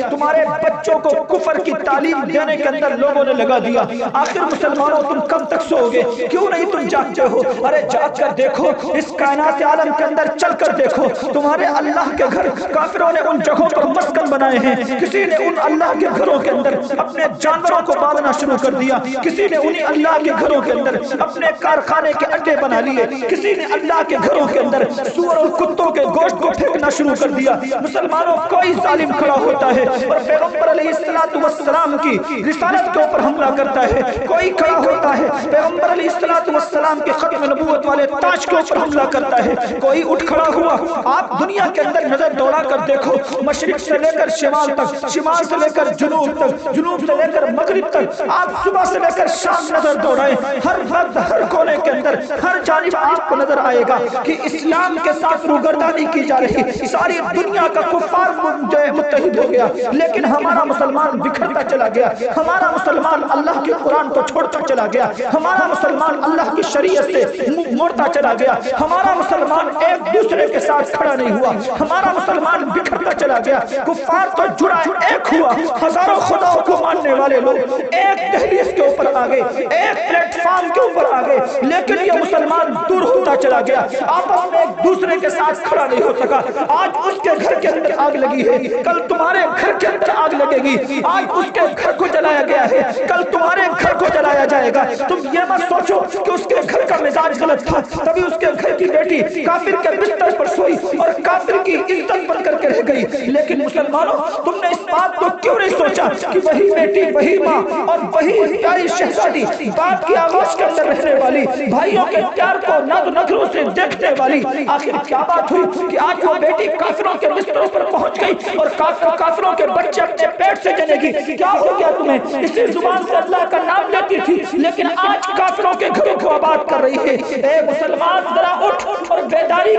تمہارے بچوں کو کفر کی تعلیم دینے کے اندر لوگوں نے لگا دیا. آخر مسلمانوں تم کب تک سو گے؟ کیوں نہیں تم جاگتے ہو؟ ارے جاگ کر دیکھو، اس کائنات عالم کے اندر چل کر دیکھو. تمہارے اللہ کے گھر کافروں نے ان جگہوں پر مسکن بنائے ہیں. کسی نے ان اللہ کے گھروں کے اندر اپنے جانوروں کو پالنا شروع کر دیا. کسی نے انہی اللہ کے گھروں کے اندر اپنے کارخانے کے اڈے بنا لیے. کسی نے اللہ کے گھروں کے اندر سور اور کتوں کے گوشت کو پھینکنا شروع کر دیا. مسلمانوں کوئی ظالم کھڑا ہوتا ہے اور پیغمبر علیہ السلام کی رسالت کے اوپر حملہ کرتا ہے. کوئی کھڑا ہوتا ہے پیغمبر علیہ السلام کے ختم نبوت والے تاج کے اوپر حملہ کرتا ہے. کوئی اٹھ کھڑا ہوا. آپ دنیا کے اندر نظر دوڑا کر دیکھو، مشرق سے لے کر شمال تک، شمال سے لے کر جنوب تک، جنوب سے لے کر مغرب تک، آپ صبح سے لے کر شام نظر دوڑائیں، ہر وقت ہر کونے کے اندر ہر جانب آپ کو نظر آئے گا کہ اسلام کے ساتھ روگردانی کی جا رہی. ساری دنیا کا کفار متحد ہو گیا، لیکن ہمارا مسلمان بکھرتا چلا گیا. ہمارا مسلمان اللہ کے قرآن کو چھوڑتا چلا گیا. ہمارا مسلمان اللہ کی شریعت سے موڑتا چلا گیا. ہمارا مسلمان ایک دوسرے کے ساتھ کھڑا نہیں ہوا. ہمارا مسلمان بکھرتا چلا گیا. کفار تو جڑا ایک ہوا، ہزاروں خداؤں کو ماننے والے لوگ ایک دہلیز کے اوپر آ گئے، ایک پلیٹ فارم کے اوپر آ گئے، لیکن یہ مسلمان دور ہوتا چلا گیا. آپس میں ایک دوسرے کے ساتھ کھڑا نہیں ہو سکا. آج اس کے گھر کے اندر آگ لگی ہے، کل تمہارے گھر کے اندر آگ لگے گی. آج اس کے گھر کو جلایا گیا ہے، کل تمہارے گھر کو جلایا جائے گا. تم یہ مت سوچو کہ اس کے گھر کا مزاج غلط تھا تبھی اس کے گھر کی بیٹی کافر کے بستر پر سوئی اور کافر کی عزت بن کر کے رہ گئی. لیکن مسلمانوں تم نے اس بات کو کیوں نہیں سوچا کہ وہی بیٹی، وہی ماں اور وہی پیاری شہزادی، باپ کی آغوش کے اندر رہنے والی، بھائیوں کے پیار کو نظر نظروں سے دیکھنے والی، آخر کیا بات ہوئی کہ آج وہ بیٹی کافروں کے بستروں پر پہنچ گئی اور کافروں کے بچے اپنے پیٹ سے جنے گی؟ کیا ہو گیا تمہیں؟ اسی زبان سے اللہ کا نام لیتی تھی لیکن آج کافروں کے گھروں کو آباد کر رہی ہے. اے مسلمان ذرا اٹھ اور بیداری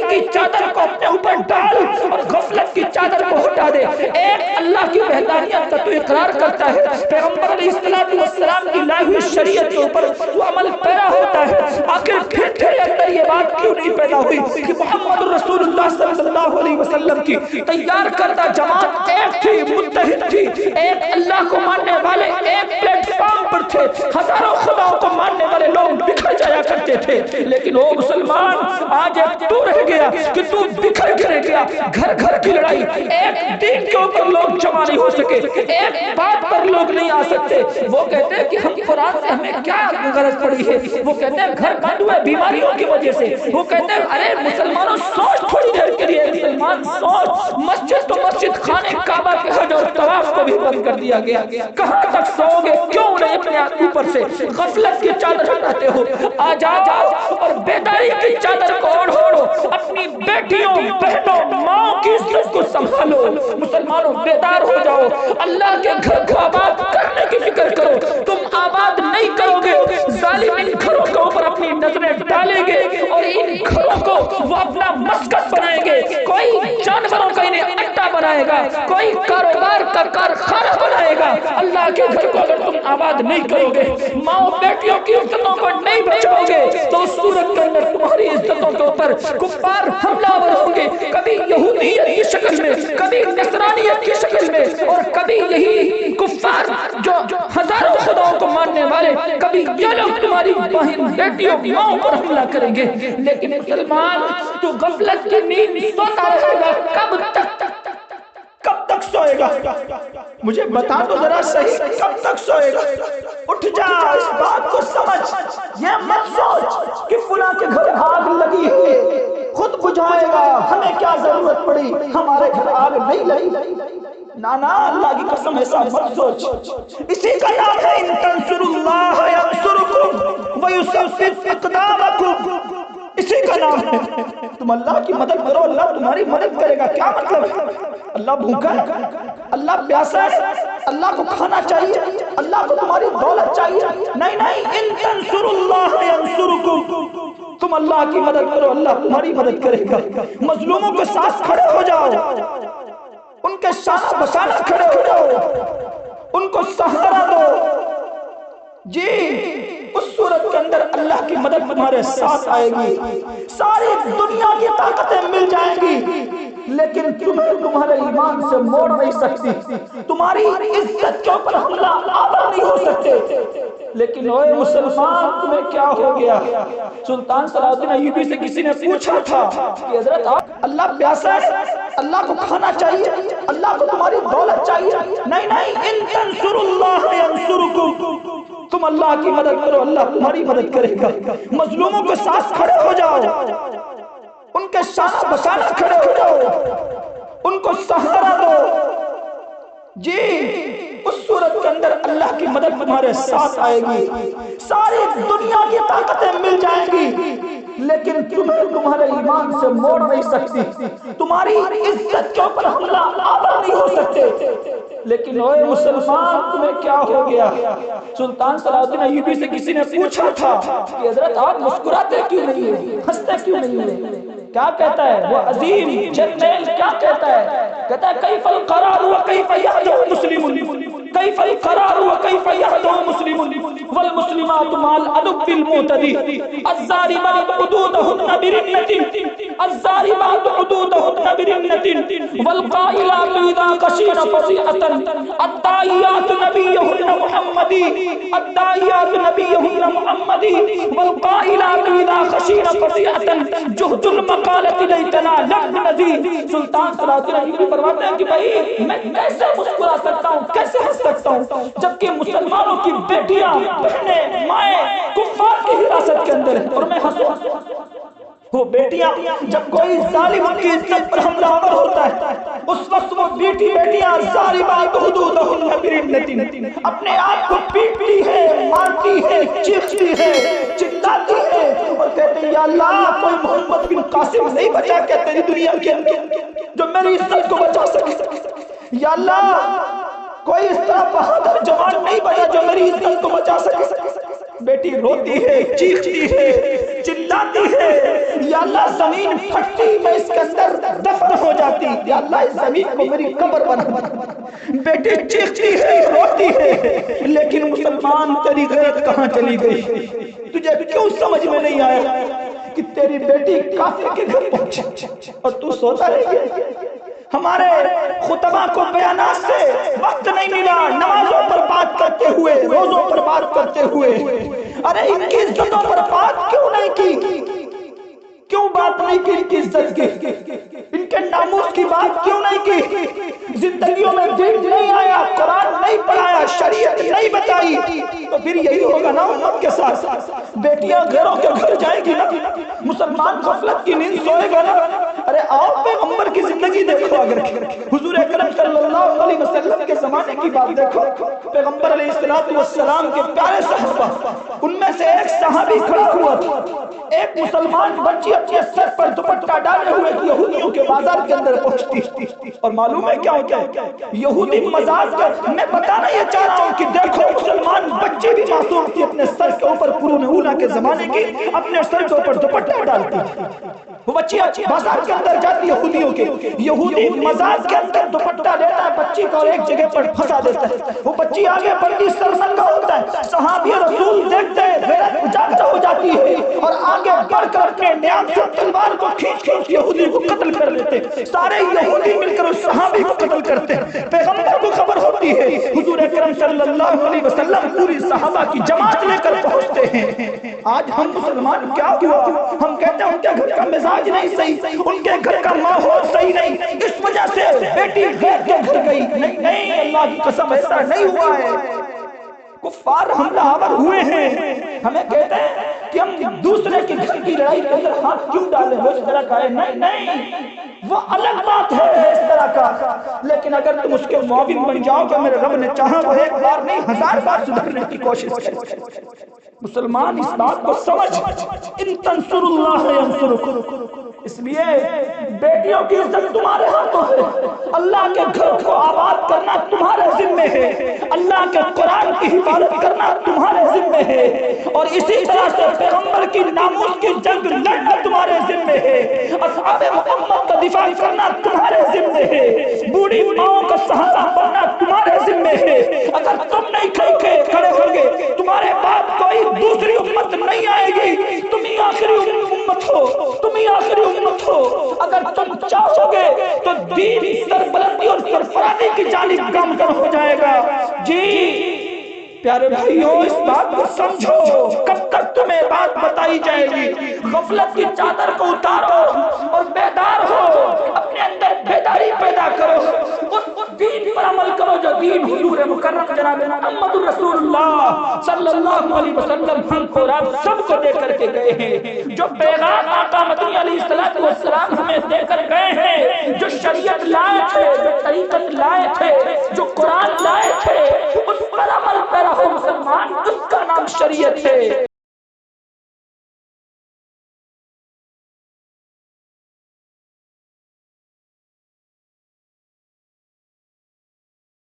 کی چادر کو اپنے اوپر ڈال اور غفلت کی چادر کو ہٹا دے. ایک اللہ کی وحدانیت کا تو اقرار کرتا ہے، پیغمبر علیہ السلام کی لائی ہوئی شریعت کے اوپر تو عمل پیرا ہوتا ہے. آخر پھر تیرے اندر یہ بات کیوں نہیں پیدا ہوئی کہ محمد رسول اللہ صلی اللہ علیہ وسلم کی تیار کردہ جماعت ایک تھی، متحد تھی، ایک اللہ کو ماننے والے ایک پلیٹ فارم پر تھے. ہزاروں خداؤں کو ماننے والے لوگ بکھر جایا کرتے تھے، لیکن وہ مسلمان آج ایک تو رہ گیا کہ تو بکھر کے رہ گیا. گھر گھر کی لڑائی، ایک دین کے اوپر لوگ جمع نہیں ہو سکے، ایک بات پر لوگ نہیں آ سکتے. وہ کہتے ہیں کہ ہم قرآن سے ہمیں کیا غرض پڑی ہے؟ وہ کہتے ہیں گھر بند ہوئے بیماریوں کی وجہ سے. وہ کہتے ہیں ارے مسلمانوں سوچ تھوڑی دیر کے لیے، مسلمان سوچ، مسجد تو مسجد، خانے کعبہ کے حج اور طواف کو بھی بند کر دیا گیا. کہاں تک سو گے؟ کیوں نہیں اپنے اوپر سے غفلت کی چادر ہٹاتے ہو؟ آ جاؤ اور بیداری کی چادر کو اوڑھو، اپنی بیٹیوں، بہنوں، ماں کی عزت کو سنبھالو. مسلمانوں بیدار ہو جاؤ، اللہ کے گھر کو آباد کرنے کی فکر کرو. تم آباد نہیں کرو گے، ظالم ان گھروں کے اوپر اپنی نظریں ڈالیں گے اور ان گھروں کو وہ اپنا مسکن بنائیں گے. کوئی جانوروں کا انہیں اڈا بنائے گا، کوئی کاروبار کا کارخانہ بنائے گا. اللہ کے گھر کو اگر تم آباد نہیں کرو گے، ماں بیٹیوں کی عزتوں کو نہیں بچاؤ گے، تو اس صورت کے اندر تمہاری عزتوں کے اوپر کفار حملہ آور ہوں گے. کبھی یہودیت کی شکل میں، کبھی نصرانیت کی شکل میں، اور کبھی یہی کفار جو ہزاروں خداؤں کو ماننے والے، کبھی یہ لوگ تمہاری بہن، بیٹیوں، ماں پر حملہ کریں گے. لیکن مسلمان تو غفلت کی نیند سوتا رہے گا. کب تک سوئے گا؟ مجھے بتا دو ذرا صحیح، کب تک سوئے گا؟ اٹھ جا، اس بات کو سمجھ. یہ مت سوچ کہ فلاں کے گھر آگ لگی ہے خود بجھائے گا، ہمیں کیا ضرورت پڑی، ہمارے گھر آگ نہیں لگی. نانا اللہ کی قسم ایسا مت سوچ. اسی کا نام ہے ان تنصروا اللہ ینصرکم ویثبت اقدامکم. اسی کا نام ہے. تم اللہ کی مدد کرو، اللہ تمہاری مدد کرے گا. کیا مطلب ہے؟ اللہ بھوکا ہے، اللہ پیاسا ہے، اللہ کو کھانا چاہیے، اللہ کو تمہاری دولت چاہیے؟ نہیں نہیں، ان تنصروا اللہ ینصرکم. تم اللہ کی مدد کرو، اللہ تمہاری مدد کرے گا. مظلوموں کے ساتھ کھڑے ہو جاؤ، ان کے شانہ بشانہ کھڑے ہو جاؤ، ان کو سہارا دو. جی اس صورت کے اندر اللہ کی مدد تمہارے ساتھ آئے گی. ساری دنیا کی طاقتیں مل جائیں گی لیکن تمہیں تمہارے ایمان سے موڑ نہیں سکتی، تمہاری عزت کے اوپر حملہ آور نہیں ہو سکتے۔ لیکن اوے مسلمان تمہیں کیا ہو گیا؟ سلطان صلاح الدین ایوبی سے کسی نے پوچھا تھا کہ حضرت اللہ پیاسا ہے، اللہ کو کھانا چاہیے، اللہ کو تمہاری دولت چاہیے؟ نہیں نہیں، ان تنصروا اللہ ینصرکم، تم اللہ کی مدد کرو اللہ تمہاری مدد کرے گا۔ مظلوموں کے ساتھ کھڑے ہو جاؤ، ان کے شانہ بشانہ کھڑے ہو جاؤ، ان کو سہارا دو، جی اس صورت کے اندر اللہ کی مدد تمہارے ساتھ آئے گی، ساری دنیا کی طاقتیں مل جائیں گی، لیکن تمہیں تمہارے ایمان سے موڑ نہیں سکتی، تمہاری عزت کے اوپر حملہ آور نہیں ہو سکتے۔ لیکن اوے مسلمان تمہیں کیا ہو گیا؟ سلطان صلاح الدین ایوبی سے کسی نے پوچھا تھا کہ حضرت آپ مسکراتے کیوں نہیں ہیں، ہنستے کیوں نہیں ہیں؟ کیا کہتا ہے وہ عظیم جرنیل؟ کیا کہتا ہے؟ کہتا ہے کیف القرار و کیف یهدو مسلم، کیف القرار و کیف یهدو مسلم والمسلمات مع العدو المعتدی الضاربات حدودهن برنة، الضاربات حدودهن برنة والقائلات اذا خشين فظيعة الداعيات نبيهن محمدی، الداعيات نبيهن محمدی والقائلات اذا خشين فظيعة جهد المقالة لیتنا لم نزید۔ سلطان صلاح الدین ایوبی فرماتے ہیں کہ بھائی میں کیسے مسکرا سکتا ہوں، کیسے ہنس سکتا ہوں جبکہ مسلمانوں کی بیٹیاں بہنیں مائیں کفار کی حراست کے اندر ہیں، اور میں ہنسوں؟ وہ بیٹیاں جب کوئی ظالم کی عزت پر حملہ آور ہوتا ہے اس وقت وہ بیٹیاں ظالمات حدودہن برنة اپنے آپ کو پیٹتی ہے، مارتی ہے، چیختی ہے، چلاتی ہے اور کہتے ہیں یا اللہ کوئی محمد بن قاسم نہیں بچا کہ تیری دنیا کے اندر جو میری عزت کو بچا سکے، یا اللہ کوئی اس طرح بہادر جوان نہیں بچا جو میری عزت کو بچا سکے۔ بیٹی روتی ہے، چیختی ہے، چلاتی ہے، یا اللہ زمین پھٹتی میں اس کے اندر دفن ہو جاتی، یا اللہ اس زمین کو میری قبر بنا دے۔ بیٹی چیختی ہے، روتی ہے، لیکن مسلمان تیری غیرت کہاں چلی گئی؟ تجھے کیوں سمجھ میں نہیں آیا کہ تیری بیٹی کافر کے گھر پہنچی اور تو سوتا رہ گیا؟ ہمارے خطبہ کو بیانات سے وقت نہیں ملا نمازوں پر بات کرتے ہوئے، روزوں پر بات کرتے ہوئے، ارے ان کی عزتوں پر بات کیوں نہیں کی؟ کیوں بات نہیں کی ان کی عزت کی؟ ان کے ناموس کی بات کیوں نہیں کی؟ زندگیوں میں دین نہیں آیا، قرآن نہیں پڑھایا، شریعت نہیں بتائی، تو پھر یہی ہوگا نا امت کے ساتھ؟ بیٹیاں غیروں کے گھر جائے گی نا، مسلمان غفلت کی نیند سوئے گا نا۔ ارے آؤ پیغمبر کی زندگی دیکھو، اگر حضور اکرم صلی اللہ علیہ وسلم کے زمانے کی بات دیکھو، پیغمبر علیہ السلام کے پیارے صحابہ، ان میں سے ایک صحابی کھڑا ہوا تھا، ایک مسلمان بچی اپنے سر پر دوپٹہ ڈالے ہوئے یہودیوں کے بازار کے اندر پہنچتی، اور معلوم ہے کیا ہوتا ہے؟ یہودی مزاج کا میں بتانا یہ چاہ رہا ہوں کہ دیکھو مسلمان بچی بھی معصوم تھی، اپنے سر کے اوپر قرون اولیٰ کے زمانے کی اپنے سر کے اوپر دوپٹہ ڈالتی، وہ بچی بازار کے اندر جاتی یہودیوں کے، یہودی مزاج کے اندر دوپٹہ لیتا ہے بچی کو اور ایک جگہ پر پھنسا دیتا ہے، وہ بچی آگے بڑھتی سرسنگا ہوتا ہے، صحابی رسول دیکھتے ہیں غیرت اجاگر ہو جاتی ہے اور آگے بڑھ کر اپنے نیام سے تلوار کو کھینچ یہودی کو قتل کر لیتے، سارے یہودی مل کر اس صحابی کو قتل کرتے ہیں۔ پیغمبر کو خبر ہوتی ہے، حضور اکرم صلی اللہ علیہ وسلم پوری صحابہ کی جماعت لے کر پہنچتے ہیں۔ آج ہم مسلمان کیا ہوا؟ ہم کہتے ہیں ان کے گھر کا مزاج نہیں صحیح، ان کے گھر کا ماحول صحیح نہیں، اس وجہ سے بیٹی غیر کے گھر گئی۔ نہیں، اللہ کی قسم ایسا نہیں ہوا ہے، کفار حملہ آور ہوئے ہیں، ہمیں کہتے ہیں کہ ہم دوسرے کے گھر کی لڑائی کے اندر ہاتھ کیوں ڈالیں، وہ اس طرح کا ہے؟ نہیں، وہ الگ بات ہے اس طرح کا، لیکن اگر تم اس کے معاون بن جاؤ کہ میرے رب نے چاہا وہ ایک بار نہیں 1000 بار سدھرنے کی کوشش کرے۔ مسلمان اس بات کو سمجھ، ان تنصروا اللہ ینصرکم، اس لیے بیٹیوں کی عزت تمہارے ہاتھوں ہے، اللہ کے گھر کو آباد کرنا تمہارے ذمہ ہے، اللہ کے قرآن کی حفاظت کرنا تمہارے ذمہ ہے، اور اسی طرح سے پیغمبر کی ناموس کی جنگ لڑنا تمہارے ذمہ ہے، اصحاب محمد کا دفاع کرنا تمہارے ذمہ ہے، بوڑھی ماؤں کا سہارا بننا تمہارے ذمہ ہے۔ اگر تم نہیں کھڑے ہوگے تمہارے بعد کوئی دوسری امت نہیں آئے گی، تم ہی آخری امت امت ہو، تم ہی آخری امت ہو، اگر تم چاہو گے تو دین سربلندی اور سرفرازی کی جانب گامزن ہو جائے گا۔ جی پیارے بھائیوں، اس بات کو سمجھو، کب تک تمہیں بات بتائی جائے گی؟ غفلت کی چادر کو اتارو اور بیدار ہو، اپنے اندر بیداری پیدا کرو، اس دین پر عمل کرو جو دین حضور مکرم جناب محمد رسول اللہ صلی اللہ علیہ وسلم ہم کو آپ سب کو دے کر کے گئے ہیں، جو پیغام آقا مدنی علیہ السلام ہمیں دے کر گئے ہیں، جو شریعت لائے تھے، جو طریقت لائے تھے، جو قرآن لائے تھے، اس پر عمل پیرا ہو مسلمان، اس کا نام شریعت ہے۔